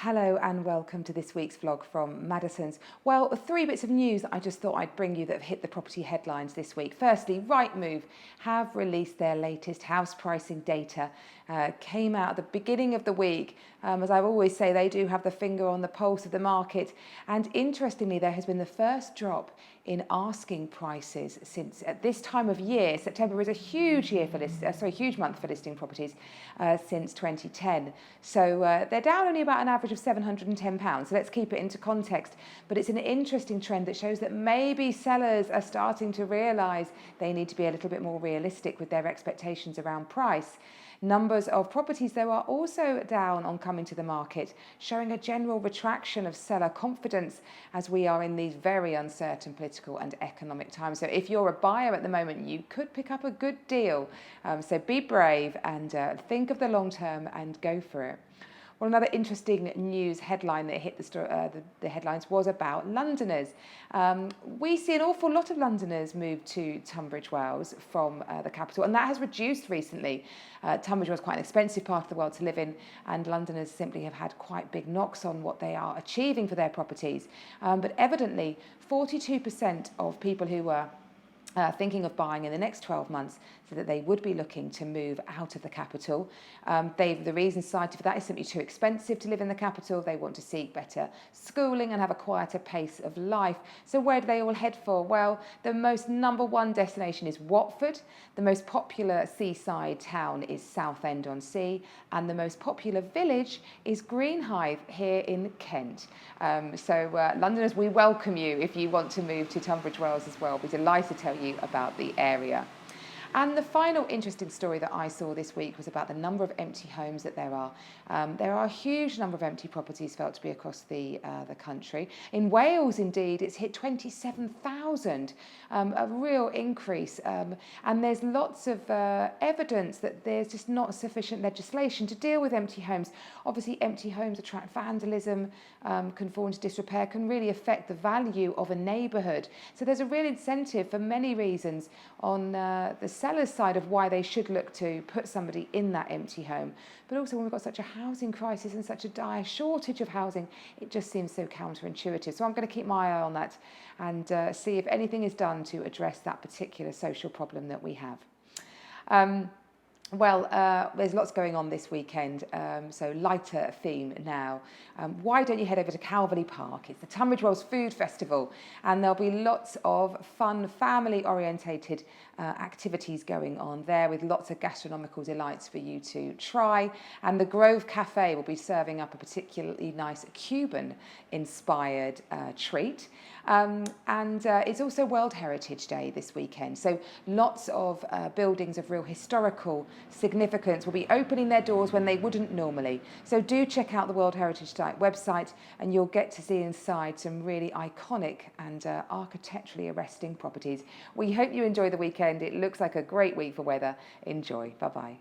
Hello and welcome to this week's vlog from Maddisons. Well, three bits of news that I just thought I'd bring you that have hit the property headlines this week. Firstly, Rightmove have released their latest house pricing data. Came out at the beginning of the week. As I always say, they do have the finger on the pulse of the market. And interestingly, there has been the first drop in asking prices since at this time of year. September is a huge year for huge month for listing properties since 2010. So they're down only about an average of £710. So let's keep it into context. But it's an interesting trend that shows that maybe sellers are starting to realise they need to be a little bit more realistic with their expectations around price. Numbers of properties, though, are also down on coming to the market, showing a general retraction of seller confidence as we are in these very uncertain political and economic times. So if you're a buyer at the moment, you could pick up a good deal. So be brave and think of the long term and go for it. Well, another interesting news headline that hit the headlines was about Londoners. We see an awful lot of Londoners move to Tunbridge Wells from the capital, and that has reduced recently. Tunbridge Wells is quite an expensive part of the world to live in, and Londoners simply have had quite big knocks on what they are achieving for their properties. But evidently, 42% of people who were thinking of buying in the next 12 months, so that they would be looking to move out of the capital. The reason cited for that is simply too expensive to live in the capital. They want to seek better schooling and have a quieter pace of life. So where do they all head for? Well, the number one destination is Watford. The most popular seaside town is Southend-on-Sea, and the most popular village is Greenhithe here in Kent. Londoners, we welcome you if you want to move to Tunbridge Wells as well. We'll be delighted to tell you about the area. And the final interesting story that I saw this week was about the number of empty homes that there are. There are a huge number of empty properties felt to be across the country. In Wales, indeed, it's hit 27,000, a real increase. And there's lots of evidence that there's just not sufficient legislation to deal with empty homes. Obviously, empty homes attract vandalism, can fall into disrepair, can really affect the value of a neighbourhood. So there's a real incentive for many reasons on the seller's side of why they should look to put somebody in that empty home. But also when we've got such a housing crisis and such a dire shortage of housing, it just seems so counterintuitive. So I'm going to keep my eye on that and see if anything is done to address that particular social problem that we have. There's lots going on this weekend, so lighter theme now. Why don't you head over to Calverley Park? It's the Tunbridge Wells Food Festival, and there'll be lots of fun, family-orientated activities going on there with lots of gastronomical delights for you to try. And the Grove Cafe will be serving up a particularly nice Cuban-inspired treat. It's also World Heritage Day this weekend, so lots of buildings of real historical significance will be opening their doors when they wouldn't normally. So do check out the World Heritage Day website and you'll get to see inside some really iconic and architecturally arresting properties. We hope you enjoy the weekend. It looks like a great week for weather. Enjoy. Bye-bye.